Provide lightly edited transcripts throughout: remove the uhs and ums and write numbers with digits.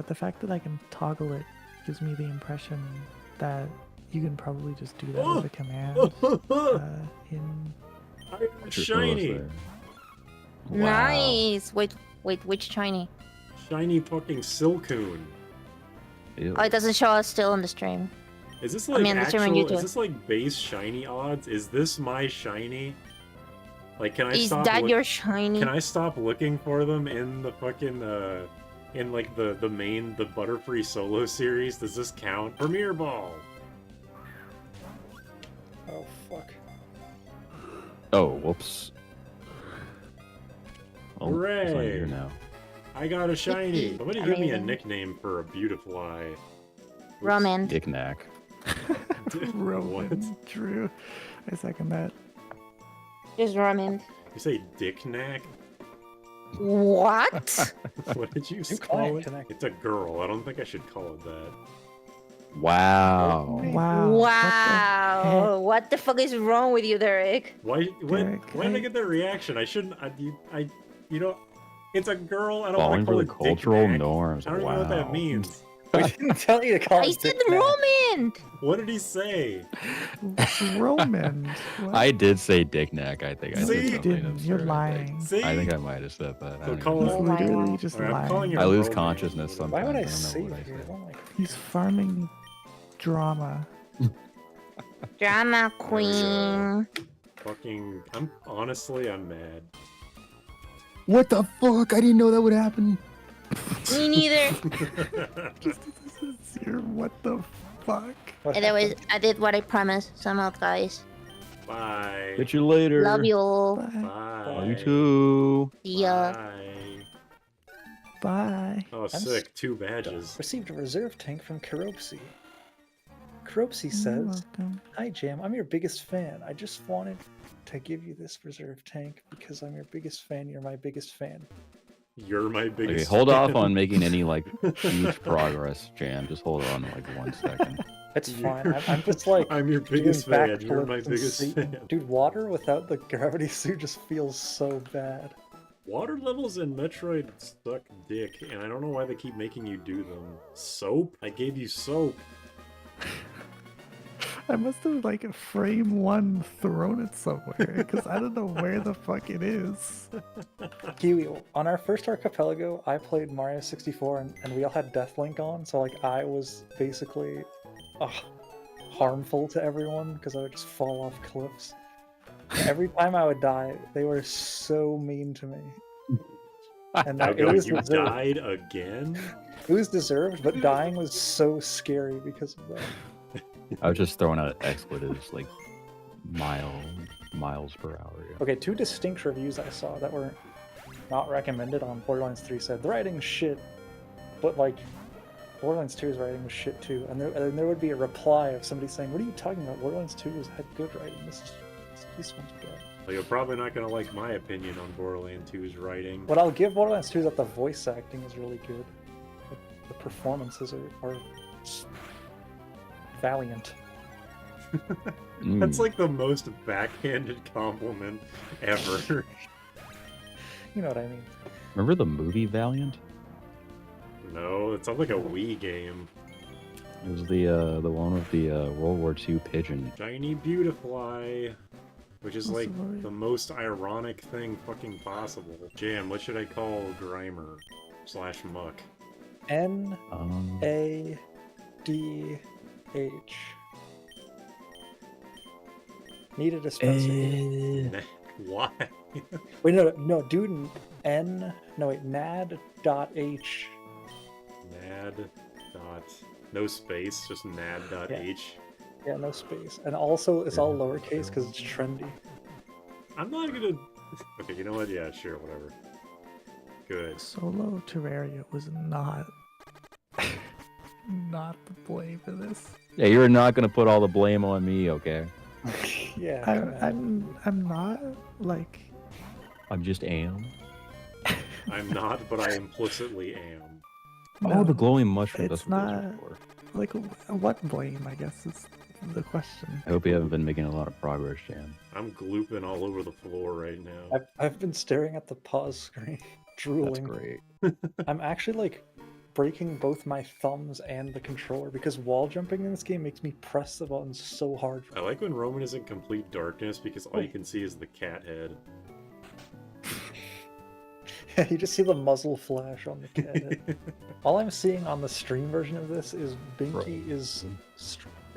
but the fact that I can toggle it gives me the impression that you can probably just do that with a command in... I'm shiny! Wow. Nice. Wait, which shiny? Shiny fucking Silcoon. Ew. Oh, it doesn't show us still on the stream. Is this like mean, the stream on actual, YouTube. is this like base shiny odds? Is this my shiny? Like, can I Is stop that your shiny? Can I stop looking for them in the fucking, in like the Butterfree solo series? Does this count? Premier Ball! Oh, fuck. Oh, whoops. Oh, it's not Hooray. here now. I got a shiny! Somebody give me a Amazing. nickname for a Beautifly. Roman. Dick knack. Roman, true. I second that. Just Roman. You say Dick Knack? What? What did you You call client it? connect. It's a girl. I don't think I should call it that. Wow. Wow. Wow. What the fuck is wrong with you, Derek? Why when Derek, did I I- get that reaction? I shouldn't you know, it's a girl. I don't Falling want to for call the it Dick cultural Knack. norms. I don't even know what that means. We didn't tell you to call I it said Dick Knack. Roman. What did he say? Roman. What? I did say dick knack, I think. I See? said You something didn't. You're absurd, I think. lying. See? I think I might have said that. I So don't call even He's Oh know. my literally God. just Alright, I'm calling lying. you I lose Roman. consciousness Why sometimes. would I I don't know save what I you? said. Oh my He's farming drama. Drama queen. Fucking I'm mad. What the fuck? I didn't know that would happen. Me neither. This is your what the fuck? What Anyways, happened? I did what I promised. Some out, guys. Bye. Catch you later. Love you all. Bye. Bye. Love you too. See ya. Bye. Bye. Oh, sick. 2 badges. Received a reserve tank from Karopsi. Karopsi You're says, welcome. "Hi Jam, I'm your biggest fan. I just wanted to give you this reserve tank because I'm your biggest fan. You're my biggest fan." You're my Okay, biggest hold fan. off on making any like huge progress, Jam. Just hold on like 1 second. It's fine. I'm just like I'm your doing biggest fan. You're backflips my and biggest see- fan. Dude, water without the gravity suit just feels so bad. Water levels in Metroid suck dick, and I don't know why they keep making you do them. Soap? I gave you soap. I must have like frame 1 thrown it somewhere because I don't know where the fuck it is. Kiwi, on our first Archipelago, I played Mario 64 and we all had Deathlink on, so like I was basically harmful to everyone because I would just fall off cliffs. And every time I would die, they were so mean to me. And that, Okay, it was you deserved. died again? It was deserved, but dying was so scary because of that. I was just throwing out expletives like miles per hour. Yeah. Okay, 2 distinct reviews I saw that were not recommended on Borderlands 3 said the writing's shit, but like Borderlands 2's writing was shit too. And there would be a reply of somebody saying, "What are you talking about? Borderlands 2 had good writing. This one's bad." Well, you're probably not gonna like my opinion on Borderlands 2's writing. What I'll give Borderlands 2 is that the voice acting is really good. The performances are valiant. That's Mm. like the most backhanded compliment ever. You know what I mean? Remember the movie Valiant? No, it sounds like a Wii game. It was the one with the World War II pigeon. Shiny Beautifly. Which is like Sorry. the most ironic thing fucking possible. Jam, what should I call Grimer / Muck? NADH. Need a dispensary. Why? Wait, no, dude. NAD.H. Nad dot no space, just nad dot h. Yeah, no space. And also, it's all lowercase because it's trendy. I'm not gonna. Okay, you know what? Yeah, sure, whatever. Good. Solo Terraria was not not the play for this. Yeah, you're not gonna put all the blame on me, okay? Yeah. come on. I'm not like I'm just am. I'm not, but I implicitly am. Oh, the no, glowing mushroom. it's That's what those are not- for. like what blame, I guess is the question. I hope you haven't been making a lot of progress, Jan. I'm glooping all over the floor right now. I've been staring at the pause screen, That's drooling. great. I'm actually like breaking both my thumbs and the controller because wall jumping in this game makes me press the buttons so hard. I like when Roman is in complete darkness because all you can see is the cat head. You just see the muzzle flash on the cat. All I'm seeing on the stream version of this is Binky is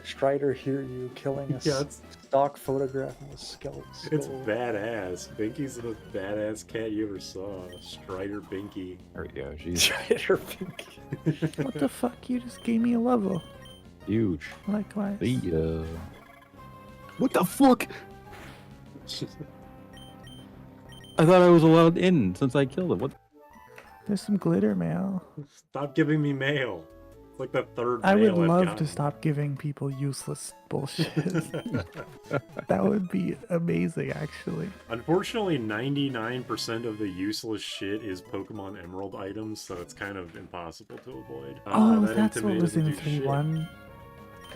Strider hear you killing a Yeah, stock photograph of a skeleton. It's badass. Binky's the most badass cat you ever saw. Strider Binky. There we go. She's Strider Binky. What the fuck? You just gave me a level. huge. Likewise. See ya. What the fuck? I thought I was allowed in since I killed him. What? There's some glitter mail. Stop giving me mail. It's like the third I would mail I've love gotten. to stop giving people useless bullshit. That would be amazing, actually. Unfortunately, 99% of the useless shit is Pokemon Emerald items, so it's kind of impossible to avoid. Oh, that that's what Intimidate was doesn't in do shit. 3-1.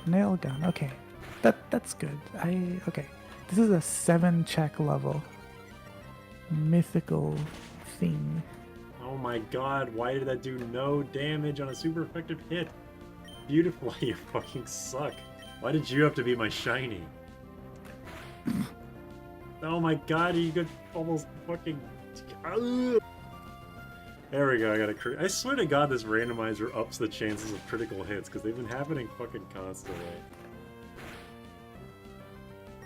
Nail gun. Okay, that's good. Okay. This is a 7-check level. Mythical thing. Oh my god, why did that do no damage on a super effective hit? Beautiful, you fucking suck. Why did you have to be my shiny? Oh my god, you could almost fucking... Ugh. There we go, I got a crit. I swear to god this randomizer ups the chances of critical hits, because they've been happening fucking constantly.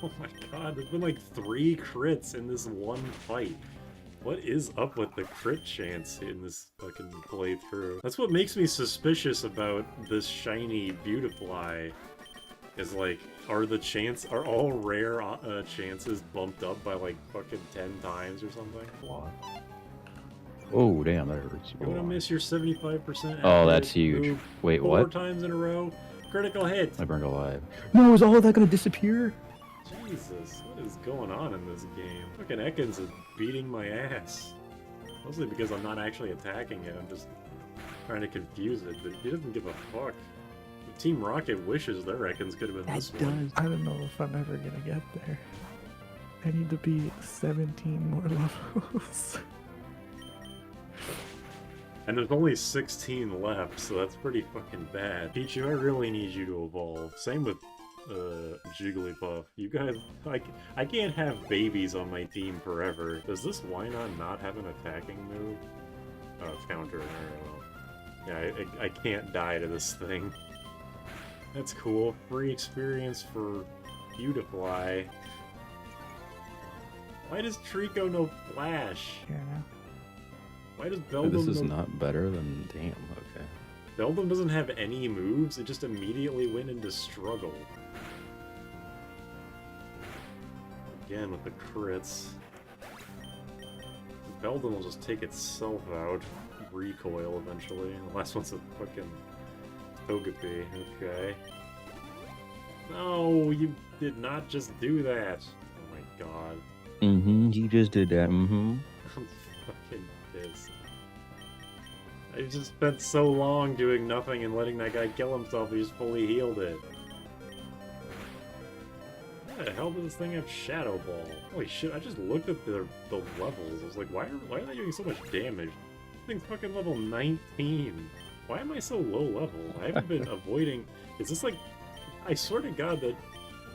Oh my god, there's been like 3 crits in this one fight. What is up with the crit chance in this fucking playthrough? That's what makes me suspicious about this shiny Beautifly. Is like, are all rare chances bumped up by like fucking 10 times or something? Oh, damn, that hurts. I'm gonna miss your 75%. Oh, that's accurate huge. move Wait, 4 what? times in a row. Critical hit. I burned alive. No, is all of that gonna disappear? Jesus, what is going on in this game? Fucking Ekans is beating my ass. Mostly because I'm not actually attacking it, I'm just trying to confuse it, but he doesn't give a fuck. If Team Rocket wishes their Ekans could have been this one. I don't know if I'm ever gonna get there. I need to be 17 more levels. And there's only 16 left, so that's pretty fucking bad. Pichu, I really need you to evolve. Same with Jigglypuff. You guys, like, I can't have babies on my team forever. Does this Wynot not have an attacking move? Oh, it's counter. Alright, well. Yeah, I can't die to this thing. That's cool. Free experience for Beautifly. Why does Trico no Flash? Yeah. Why does Beldum This is no... not better than... Damn, okay. Beldum doesn't have any moves, it just immediately went into struggle. Again with the crits. Beldum will just take itself out. Recoil eventually. The last one's a fucking Togepi. Okay. No, you did not just do that. Oh my god. Mm-hmm, you just did that, mm-hmm. I'm fucking pissed. I just spent so long doing nothing and letting that guy kill himself, he just fully healed it. Why the hell does this thing have Shadow Ball? Holy shit, I just looked at the levels. I was like, why are they doing so much damage? This thing's fucking level 19. Why am I so low level? I haven't been avoiding... Is this like... I swear to god that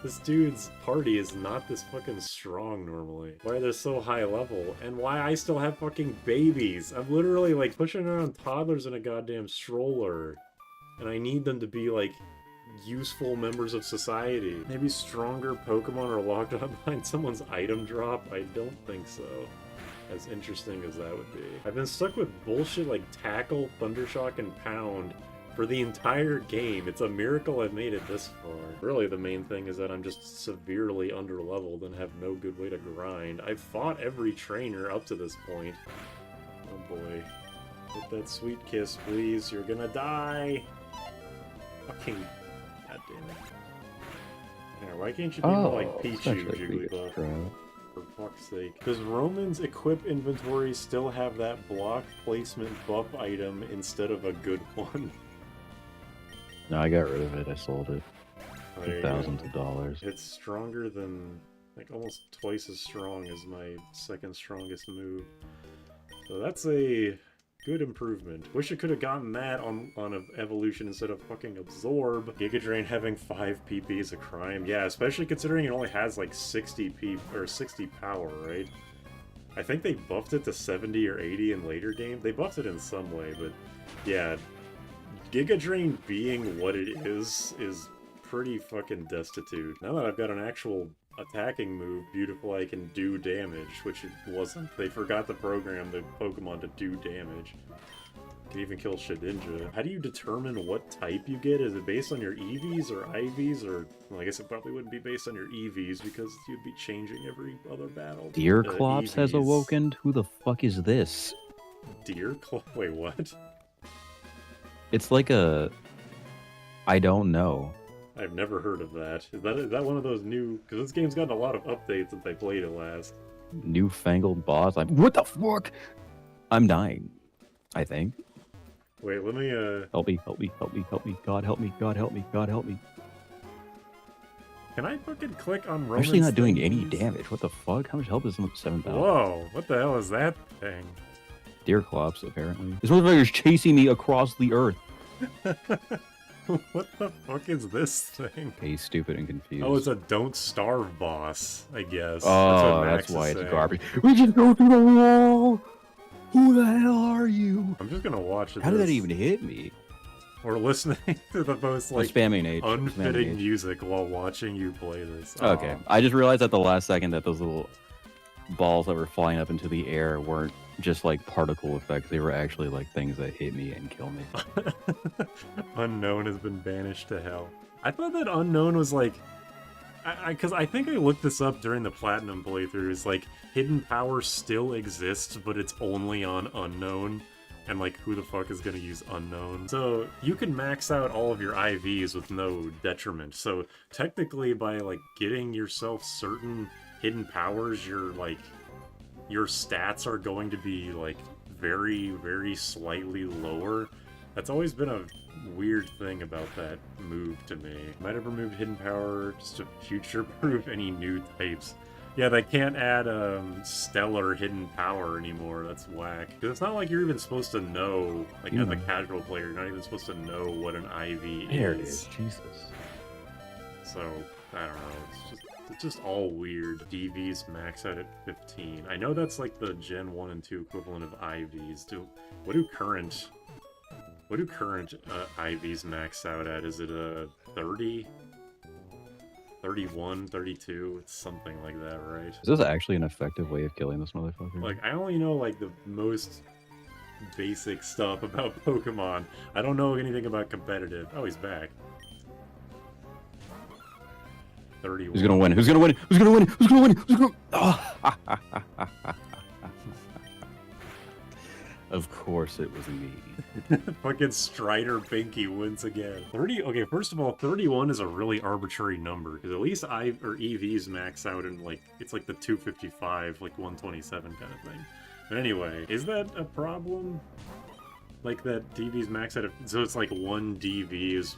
this dude's party is not this fucking strong normally. Why are they so high level? And why I still have fucking babies? I'm literally like pushing around toddlers in a goddamn stroller. And I need them to be like useful members of society. Maybe stronger Pokemon are locked on behind someone's item drop? I don't think so. As interesting as that would be. I've been stuck with bullshit like Tackle, Thundershock, and Pound for the entire game. It's a miracle I've made it this far. Really, the main thing is that I'm just severely underleveled and have no good way to grind. I've fought every trainer up to this point. Oh boy. Get that sweet kiss, please. You're gonna die! Fucking... God damn it. Yeah, why can't you be more like Pichu, Jigglypuff? For fuck's sake. Does Roman's equip inventory still have that block placement buff item instead of a good one? No, I got rid of it. I sold it. Oh, there you Thousands go. of dollars. It's stronger than, like, almost twice as strong as my second strongest move. So that's a Good improvement. Wish it could have gotten that on an evolution instead of fucking absorb. Giga Drain having 5 PP is a crime. Yeah, especially considering it only has like 60 PP or 60 power, right? I think they buffed it to 70 or 80 in later games. They buffed it in some way, but yeah, Giga Drain being what it is pretty fucking destitute. Now that I've got an actual attacking move, Beautiful I can do damage, which it wasn't. They forgot to program the Pokemon to do damage. Can even kill Shedinja. How do you determine what type you get? Is it based on your EVs or IVs? Or, well, I guess it probably wouldn't be based on your EVs because you'd be changing every other battle. Deerclops has EVs. awoken? Who the fuck is this? Wait, what? It's like a... I don't know. I've never heard of that. Is that one of those new... Because this game's gotten a lot of updates since I played it last. Newfangled boss. What the fuck? I'm dying. I think. Wait, let me, Help me, help me, help me, help me. God help me, God help me, God help me. Can I fucking click on I'm Roman's actually not doing any things? damage. What the fuck? How much health is 7,000? Whoa, what the hell is that thing? Deerclops, apparently. This motherfucker's chasing me across the earth. What the fuck is this thing? He's stupid and confused. Oh, it's a don't starve boss, I guess. Oh, what Max that's is why it's saying. garbage. We just go through the wall! Who the hell are you? I'm just gonna watch it. How did that even hit me? We're listening to the most, I'm like, spamming H. unfitting Spamming H. music while watching you play this. Okay, Aw. I just realized at the last second that those little balls that were flying up into the air weren't just like particle effects. They were actually like things that hit me and kill me. Unknown has been banished to hell. I thought that Unknown was like... Because I think I looked this up during the Platinum playthroughs, like, hidden power still exists, but it's only on Unknown. And, like, who the fuck is gonna use Unknown? So, you can max out all of your IVs with no detriment. So, technically, by, like, getting yourself certain hidden powers, your stats are going to be, like, very, very slightly lower. That's always been a weird thing about that move to me. Might have removed hidden power just to future-proof any new types. Yeah, they can't add stellar hidden power anymore. That's whack. Because it's not like you're even supposed to know, like as a casual player, you're not even supposed to know what an IV There it is. is. Jesus. So, I don't know. It's just all weird. DVs max out at 15. I know that's like the Gen 1 and 2 equivalent of IVs. What do current IVs max out at? Is it a 30? 31, 32? It's something like that, right? Is this actually an effective way of killing this motherfucker? Like, I only know, like, the most basic stuff about Pokemon. I don't know anything about competitive. Oh, he's back. 31. Who's gonna win? Who's gonna win? Who's gonna win? Who's gonna win? Who's gonna... Oh. Of course it was me. Fucking Strider Binky wins again. 30. Okay, first of all, 31 is a really arbitrary number because at least EVs max out in like it's like the 255, like 127 kind of thing. But anyway, is that a problem? Like that DVs max out, so it's like one DV is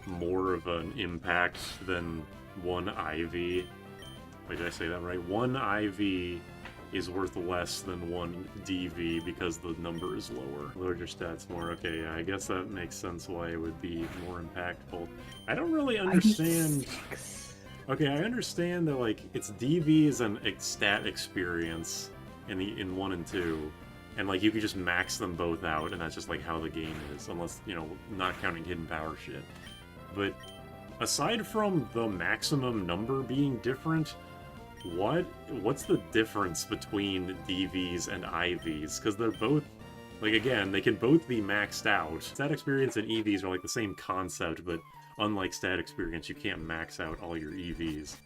more of an impact than one IV. Wait, did I say that right? One IV is worth less than one DV because the number is lower. Lowered your stats more. Okay, yeah, I guess that makes sense why it would be more impactful. I don't really understand... Okay, I understand that, like, it's DV is an stat experience in 1 and 2, and, like, you could just max them both out, and that's just, like, how the game is, unless, you know, not counting hidden power shit. But aside from the maximum number being different, what's the difference between DVs and IVs? Because they're both, like, again, they can both be maxed out. Stat experience and EVs are like the same concept, but unlike stat experience, you can't max out all your EVs.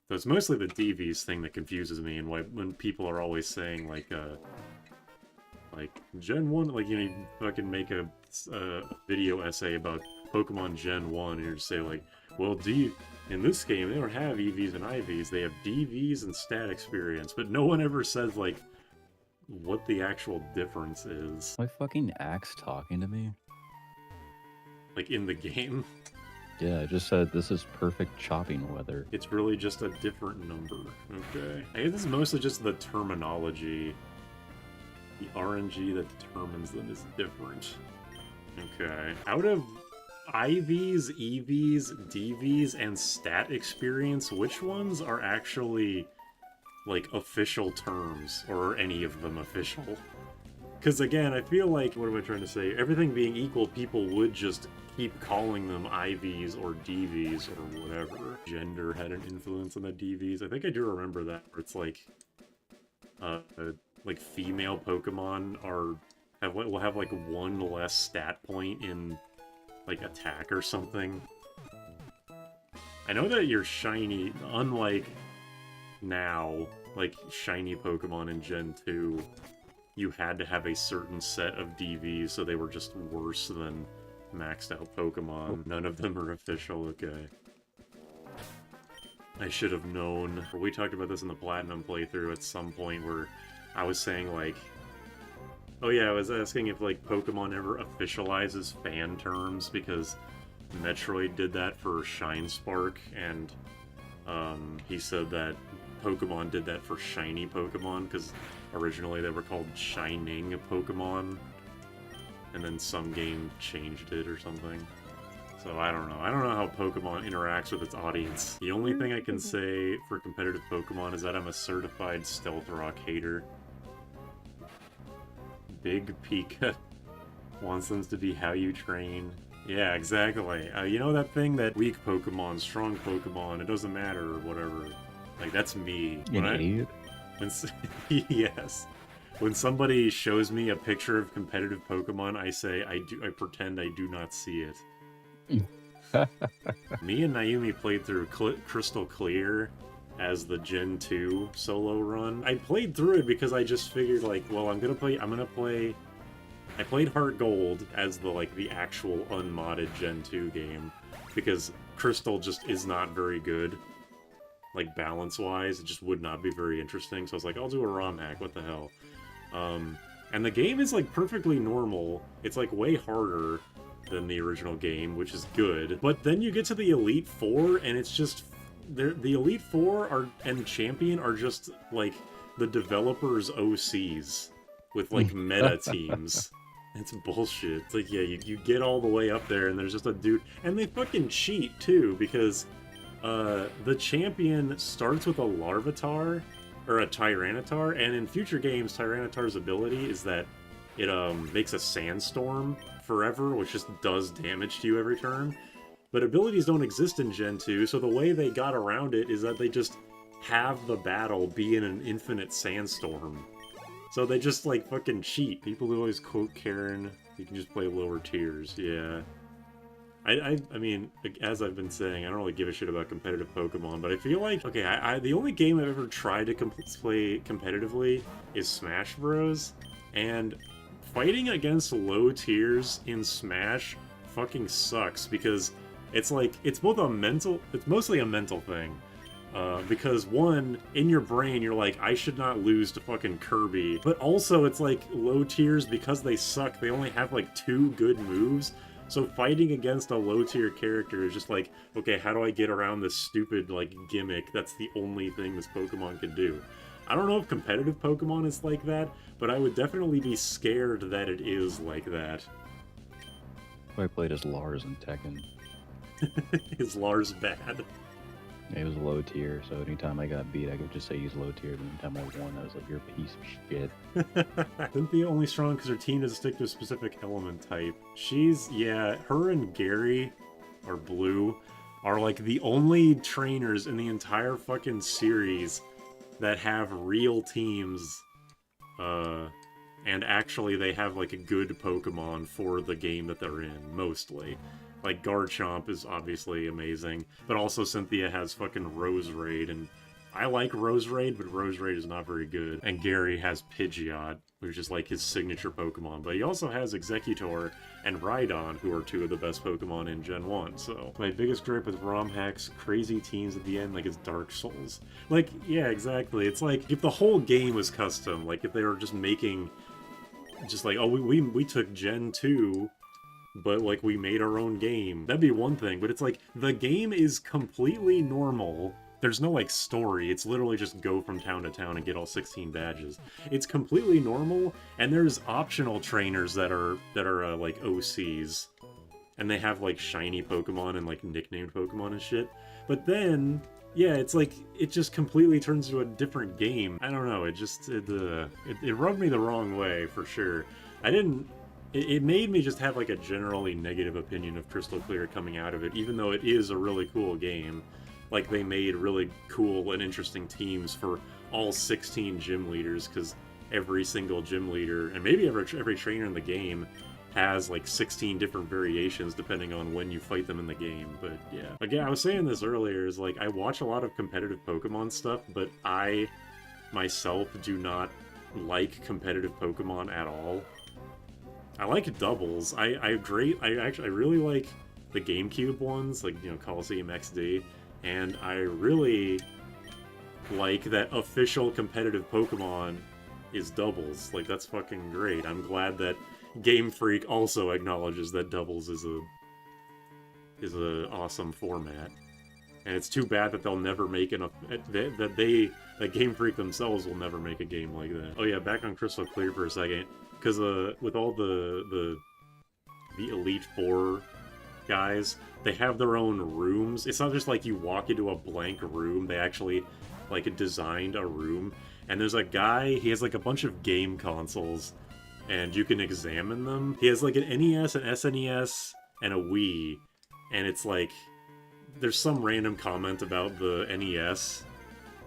So it's mostly the DVs thing that confuses me, and why when people are always saying like Gen 1, like, you know, you fucking make a video essay about Pokemon Gen 1, and you just say like, well, in this game, they don't have EVs and IVs, they have DVs and stat experience, but no one ever says, like, what the actual difference is. My fucking axe talking to me? Like, in the game. Yeah, I just said this is perfect chopping weather. It's really just a different number. Okay. I guess this is mostly just the terminology. The RNG that determines them is different. Okay. Out of IVs, EVs, DVs, and stat experience, which ones are actually, like, official terms? Or are any of them official? Because, again, I feel like, what am I trying to say? Everything being equal, people would just keep calling them IVs or DVs or whatever. Gender had an influence on the DVs. I think I do remember that, where it's like female Pokemon will have like one less stat point in like attack or something. I know that your shiny, unlike now, like shiny Pokemon in Gen 2, you had to have a certain set of DVs, so they were just worse than maxed out Pokemon. None of them are official, okay. I should have known. We talked about this in the Platinum playthrough at some point where I was saying, like... Oh yeah, I was asking if, like, Pokemon ever officializes fan terms, because Metroid did that for Shine Spark, and he said that Pokemon did that for shiny Pokemon, because originally they were called Shining Pokemon, and then some game changed it or something. So I don't know. I don't know how Pokemon interacts with its audience. The only thing I can say for competitive Pokemon is that I'm a certified Stealth Rock hater. Big Pika wants them to be how you train. Yeah, exactly. You know that thing that weak Pokemon, strong Pokemon, it doesn't matter or whatever. Like, that's me. An idiot? Yes. When somebody shows me a picture of competitive Pokemon, I say, I pretend I do not see it. Me and Naomi played through Crystal Clear as the Gen 2 solo run. I played through it because I just figured, like, well, I'm gonna play... I played Heart Gold as the actual unmodded Gen 2 game, because Crystal just is not very good. Like, balance-wise, it just would not be very interesting, so I was like, I'll do a ROM hack, what the hell. And the game is, like, perfectly normal. It's, like, way harder than the original game, which is good. But then you get to the Elite Four, and it's just... The Elite Four and Champion are just, like, the developers' OCs with, like, meta teams. It's bullshit. It's like, yeah, you get all the way up there, and there's just a dude... And they fucking cheat, too, because... the champion starts with a Larvitar, or a Tyranitar, and in future games, Tyranitar's ability is that it makes a sandstorm forever, which just does damage to you every turn. But abilities don't exist in Gen 2, so the way they got around it is that they just have the battle be in an infinite sandstorm. So they just, like, fucking cheat. People who always quote Karen, you can just play lower tiers, yeah. I mean, as I've been saying, I don't really give a shit about competitive Pokemon, but I feel like, okay, the only game I've ever tried to play competitively is Smash Bros. And fighting against low tiers in Smash fucking sucks, because it's like, it's mostly a mental thing. Because one, in your brain, you're like, I should not lose to fucking Kirby. But also, it's like, low tiers, because they suck, they only have like 2 good moves. So fighting against a low-tier character is just like, okay, how do I get around this stupid, like, gimmick that's the only thing this Pokemon can do? I don't know if competitive Pokemon is like that, but I would definitely be scared that it is like that. I played as Lars in Tekken. Is Lars bad? It was low tier, so anytime I got beat, I could just say he's low tier, and anytime I won, I was like, you're a piece of shit. Isn't the only strong because her team doesn't stick to a specific element type. Yeah, her and Gary, or Blue, are like the only trainers in the entire fucking series that have real teams, and actually they have like a good Pokemon for the game that they're in, mostly. Like, Garchomp is obviously amazing, but also Cynthia has fucking Roserade, and I like Roserade, but Roserade is not very good. And Gary has Pidgeot, which is like his signature Pokemon, but he also has Exeggutor and Rhydon, who are 2 of the best Pokemon in Gen 1, so... My biggest gripe with ROM hacks, crazy teams at the end, like it's Dark Souls. Like, yeah, exactly, it's like, if the whole game was custom, like if they were just making... Just like, oh, we took Gen 2... but, like, we made our own game. That'd be one thing, but it's like, the game is completely normal, There's no, like, story. It's literally just go from town to town and get all 16 badges. It's completely normal, and there's optional trainers that are like, OCs. And they have, like, shiny Pokemon and, like, nicknamed Pokemon and shit. But then, yeah, it's like, it just completely turns into a different game. I don't know, it rubbed me the wrong way, for sure. It made me just have, like, a generally negative opinion of Crystal Clear coming out of it, even though it is a really cool game. Like, they made really cool and interesting teams for all 16 gym leaders, because every single gym leader, and maybe every trainer in the game, has like 16 different variations depending on when you fight them in the game. But yeah, again, I was saying this earlier, is like, I watch a lot of competitive Pokemon stuff, but I myself do not like competitive Pokemon at all. I like doubles. I really like the GameCube ones, like, you know, Coliseum XD, and I really like that official competitive Pokemon is doubles. Like, that's fucking great. I'm glad that Game Freak also acknowledges that doubles is a awesome format, and it's too bad that they'll never make that Game Freak themselves will never make a game like that. Oh yeah, back on Crystal Clear for a second, because with all the Elite Four guys, they have their own rooms. It's not just like you walk into a blank room. They actually like designed a room, and there's a guy. He has like a bunch of game consoles, and you can examine them. He has like an NES, an SNES, and a Wii, and it's like, there's some random comment about the NES,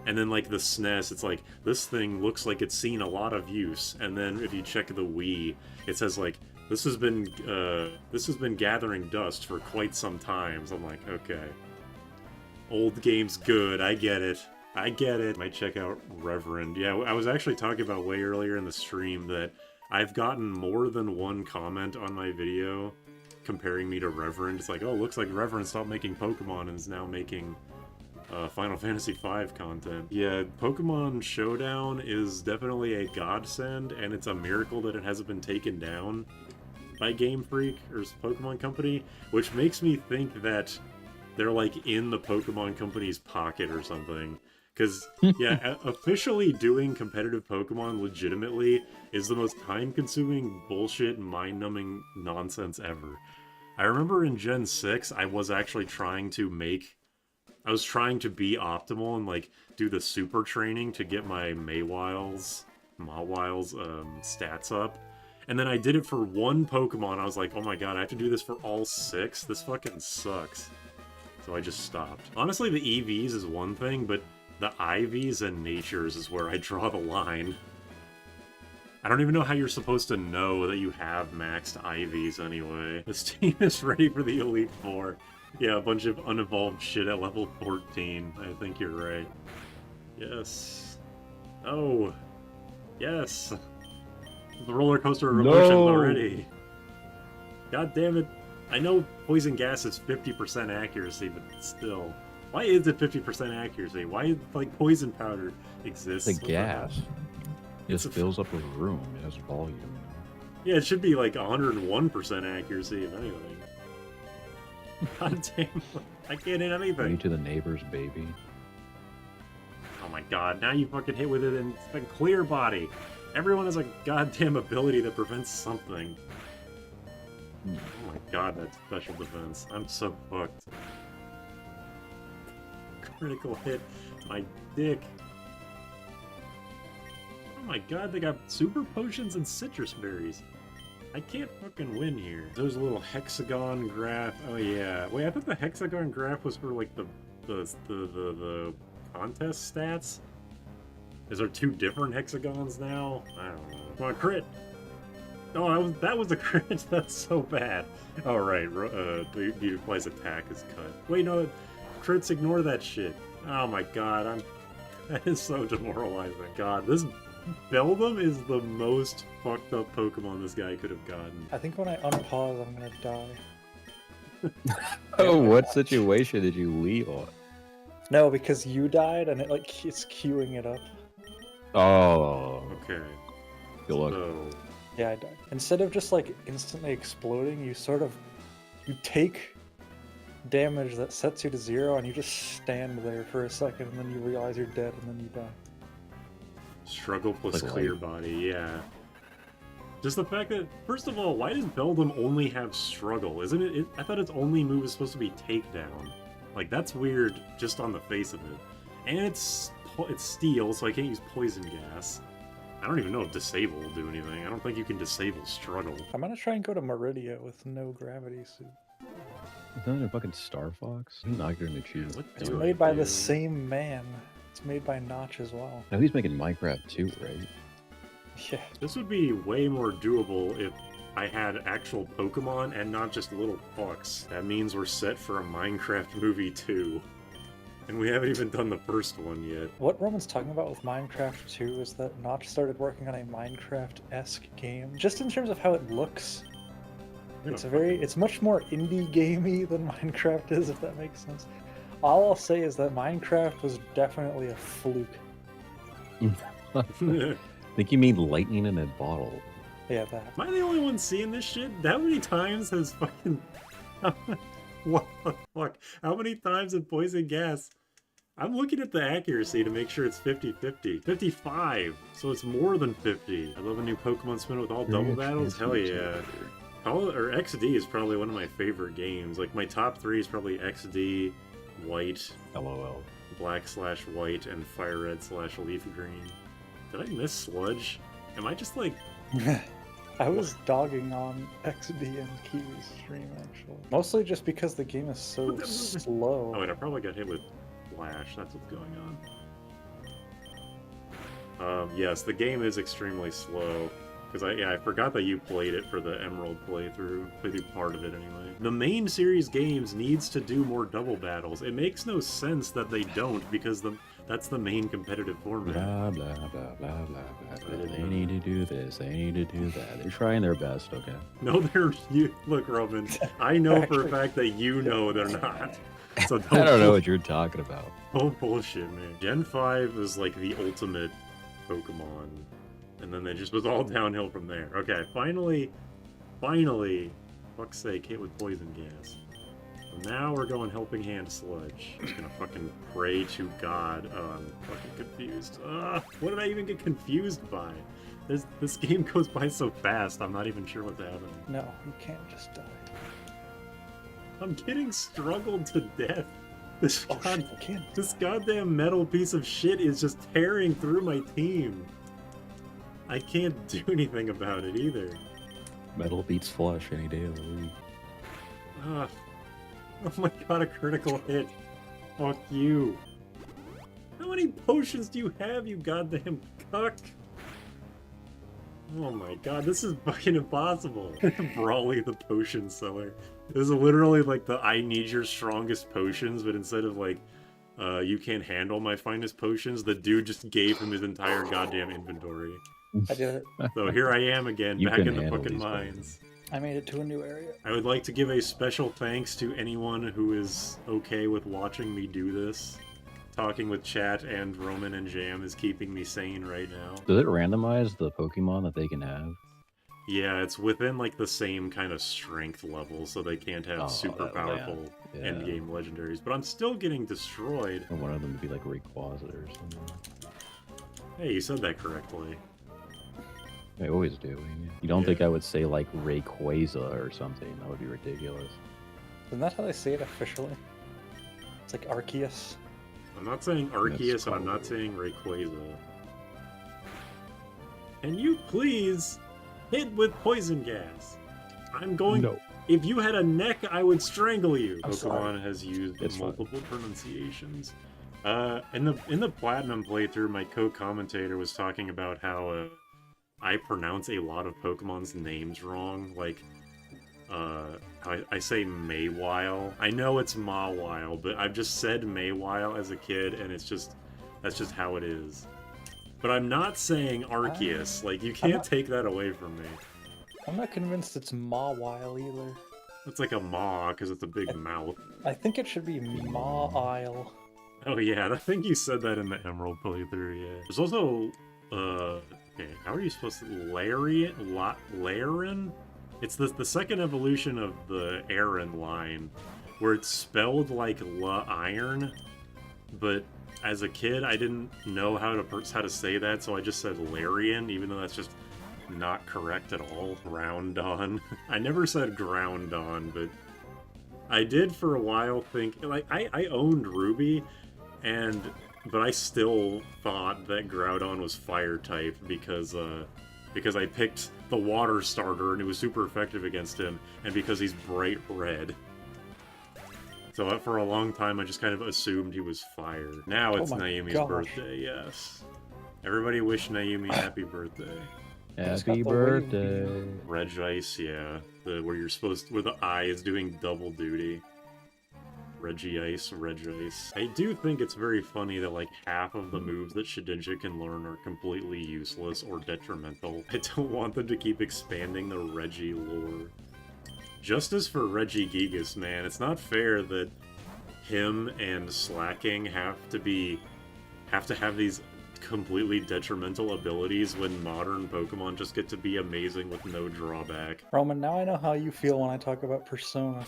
and then like the SNES, it's like, this thing looks like it's seen a lot of use, and then if you check the Wii, it says like, this has been gathering dust for quite some time. So I'm like, okay, old game's good, I get it. I get it. Might check out Reverend. Yeah, I was actually talking about way earlier in the stream that I've gotten more than one comment on my video comparing me to Reverend. It's like, oh, looks like Reverend stopped making Pokemon and is now making Final Fantasy V content. Yeah, Pokemon Showdown is definitely a godsend, and it's a miracle that it hasn't been taken down by Game Freak or Pokemon Company, which makes me think that they're like in the Pokemon Company's pocket or something. Because, yeah, officially doing competitive Pokemon legitimately is the most time-consuming, bullshit, mind-numbing nonsense ever. I remember in Gen 6, I was actually trying to be optimal and, like, do the super training to get my Mawile's stats up. And then I did it for one Pokemon. I was like, oh my god, I have to do this for all 6? This fucking sucks. So I just stopped. Honestly, the EVs is one thing, but the IVs and Natures is where I draw the line. I don't even know how you're supposed to know that you have maxed IVs anyway. This team is ready for the Elite Four. Yeah, a bunch of unevolved shit at level 14. I think you're right. Yes. Oh. Yes. The roller coaster of emotions already. God damn it. I know poison gas is 50% accuracy, but still. Why is it 50% accuracy? Why, like, poison powder exists? It's a gas. It just fills up a room. It has volume. Yeah, it should be like 101% accuracy, if anything. God damn, I can't hit anything. You to the neighbor's baby. Oh my god, now you fucking hit with it and it's been clear body. Everyone has a goddamn ability that prevents something. Oh my god, that special defense. I'm so fucked. Critical hit. My dick. Oh my god, they got super potions and citrus berries. I can't fucking win here. There's a little hexagon graph. Oh yeah. Wait, I thought the hexagon graph was for like the contest stats? Is there 2 different hexagons now? I don't know. Come on, crit! Oh, that was a crit. That's so bad. Oh right, the player's attack is cut. Wait, no, crits ignore that shit. Oh my god, that is so demoralizing. God, this Beldum is the most fucked up Pokemon this guy could have gotten. I think when I unpause, I'm gonna die. Oh, what situation did you leave on? No, because you died, and it's queuing it up. Oh. Okay. Good luck. So, Yeah, I died. Instead of just like instantly exploding, you take damage that sets you to 0, and you just stand there for a second, and then you realize you're dead, and then you die. Struggle plus Like clear light. body, yeah. Just the fact that, first of all, why does Beldum only have struggle? Isn't it? I thought its only move is supposed to be takedown. Like, that's weird just on the face of it. And it's steel, so I can't use poison gas. I don't even know if disable will do anything. I don't think you can disable struggle. I'm gonna try and go to Meridia with no gravity suit. Isn't that a fucking Star Fox? I'm not gonna choose. What It's do I made by do? the same man. It's made by Notch as well. Now he's making Minecraft too, right? Yeah. This would be way more doable if I had actual Pokemon and not just little fucks. That means we're set for a Minecraft movie too. And we haven't even done the first one yet. What Roman's talking about with Minecraft 2 is that Notch started working on a Minecraft-esque game. Just in terms of how it looks, it's much more indie gamey than Minecraft is, if that makes sense. All I'll say is that Minecraft was definitely a fluke. I think you mean lightning in a bottle. Yeah, that. Am I the only one seeing this shit? How many times has fucking... What the fuck? How many times in Poison Gas? I'm looking at the accuracy to make sure it's 50-50. 55! So it's more than 50. I love a new Pokemon spin with all double battles. Hell yeah. XD is probably one of my favorite games. Like, my top 3 is probably XD, White, LOL. Black/White, and Fire Red/Leaf Green. Did I miss Sludge? Am I just like... I was dogging on XD and Kiwi's stream, actually. Mostly just because the game is so slow. Oh, and I probably got hit with Flash. That's what's going on. Yes, the game is extremely slow. Because I forgot that you played it for the Emerald playthrough part of it anyway. The main series games needs to do more double battles. It makes no sense that they don't, because that's the main competitive format. Blah, blah, blah, blah, blah, blah, blah. They need to do this, they need to do that. They're trying their best, okay? No, look, Roman, I know for a fact that you know they're not. So I don't know what you're talking about. Oh, bullshit, man. Gen 5 was like the ultimate Pokemon. And then it just was all downhill from there. Okay, finally, fuck's sake, hit with poison gas. So now we're going Helping Hand Sludge. Just gonna fucking pray to God. Oh, I'm fucking confused. What did I even get confused by? This game goes by so fast, I'm not even sure what's happening. No, you can't just die. I'm getting struggled to death. This This goddamn metal piece of shit is just tearing through my team. I can't do anything about it either. Metal beats flesh any day of the week. Oh my god, a critical hit. Fuck you. How many potions do you have, you goddamn cuck? Oh my god, this is fucking impossible. Brawly the potion seller. This is literally like the I need your strongest potions, but instead of like, you can't handle my finest potions, the dude just gave him his entire goddamn inventory. I did it. So here I am again, You back can in the handle fucking these mines. I made it to a new area. I would like to give a special thanks to anyone who is okay with watching me do this. Talking with chat and Roman and Jam is keeping me sane right now. Does it randomize the Pokemon that they can have? Yeah, it's within like the same kind of strength level, so they can't have super powerful endgame legendaries. But I'm still getting destroyed. Or one of them would be like Rayquaza or something. Hey, you said that correctly. I always do. You don't think I would say like Rayquaza or something? That would be ridiculous. Isn't that how they say it officially? It's like Arceus. I'm not saying Arceus and I'm not saying Rayquaza. Can you please hit with poison gas? I'm going... No. If you had a neck, I would strangle you. I'm Pokemon sorry. has used It's multiple pronunciations. In the Platinum playthrough, my co-commentator was talking about how I pronounce a lot of Pokemon's names wrong. Like, I say Maywile. I know it's Mawile, but I've just said Maywile as a kid, and that's just how it is. But I'm not saying Arceus. Like, you can't take that away from me. I'm not convinced it's Mawile either. It's like a maw, because it's a big mouth. I think it should be Mawile. Oh yeah, I think you said that in the Emerald playthrough, yeah. There's also, okay, how are you supposed to... Laren? It's the second evolution of the Aaron line. where it's spelled like La Iron, but as a kid I didn't know how to say that, so I just said Larian, even though that's just not correct at all. Groundon. I never said Groundon, but I did for a while think, like, I owned Ruby, but I still thought that Groudon was fire type because I picked the water starter and it was super effective against him, and because he's bright red. So for a long time, I just kind of assumed he was fire. Now it's Nayumi's birthday, yes. Everybody wish Nayumi happy birthday. Happy birthday. Regice, yeah. Where the eye is doing double duty. Regice, Regice. I do think it's very funny that like half of the moves that Shedinja can learn are completely useless or detrimental. I don't want them to keep expanding the Regi lore. Justice for Regigigas, man. It's not fair that him and Slacking have to have these completely detrimental abilities when modern Pokemon just get to be amazing with no drawback. Roman, now I know how you feel when I talk about Persona.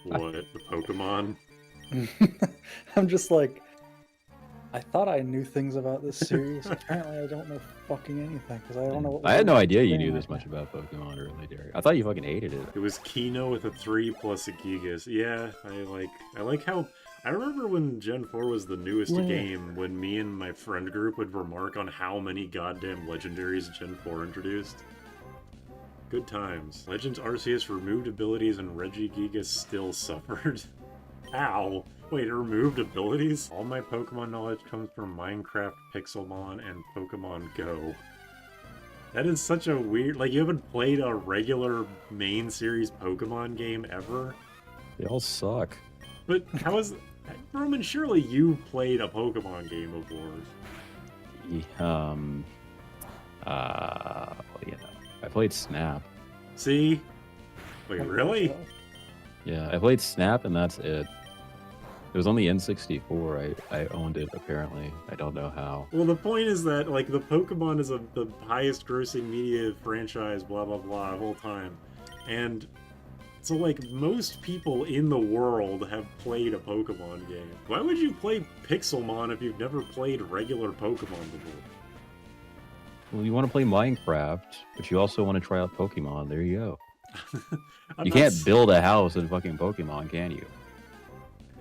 What, the Pokemon? I'm just like, I thought I knew things about this series. Apparently I don't know fucking anything, because I don't know what I had no idea you saying knew right this much now. about Pokemon early, Derek. I thought you fucking hated it. It was Kino with a 3 plus a Gigas. Yeah, I like how... I remember when Gen 4 was the newest game, when me and my friend group would remark on how many goddamn legendaries Gen 4 introduced. Good times. Legends Arceus removed abilities and Regigigas still suffered. Ow. Wait, it removed abilities? All my Pokemon knowledge comes from Minecraft, Pixelmon, and Pokemon Go. That is such a weird... Like, you haven't played a regular main series Pokemon game ever? They all suck. But how is... Roman, surely you played a Pokemon game before. Well, you know, I played Snap. See? Wait, really? Yeah, I played Snap and that's it. It was on the N64. I owned it, apparently. I don't know how. Well, the point is that, like, the Pokemon is the highest grossing media franchise, blah, blah, blah, of all time. And so, like, most people in the world have played a Pokemon game. Why would you play Pixelmon if you've never played regular Pokemon before? Well, you want to play Minecraft, but you also want to try out Pokemon. There you go. You You can't build a house in fucking Pokemon, can you?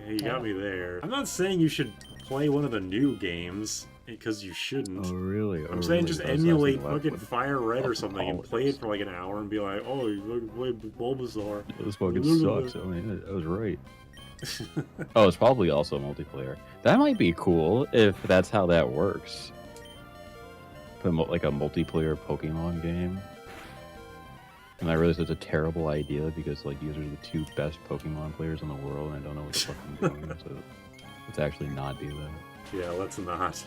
Yeah, you got me there. I'm not saying you should play one of the new games, because you shouldn't. Oh, really? I'm saying just emulate fucking Fire Red or something and play it for like an hour and be like, oh, you look play Bulbasaur. This fucking sucks. I mean, I was right. Oh, it's probably also multiplayer. That might be cool if that's how that works. Put like a multiplayer Pokemon game. And I realize it's a terrible idea because like these are the two best Pokemon players in the world and I don't know what the fuck I'm doing, so let's actually not do that. Yeah, let's not.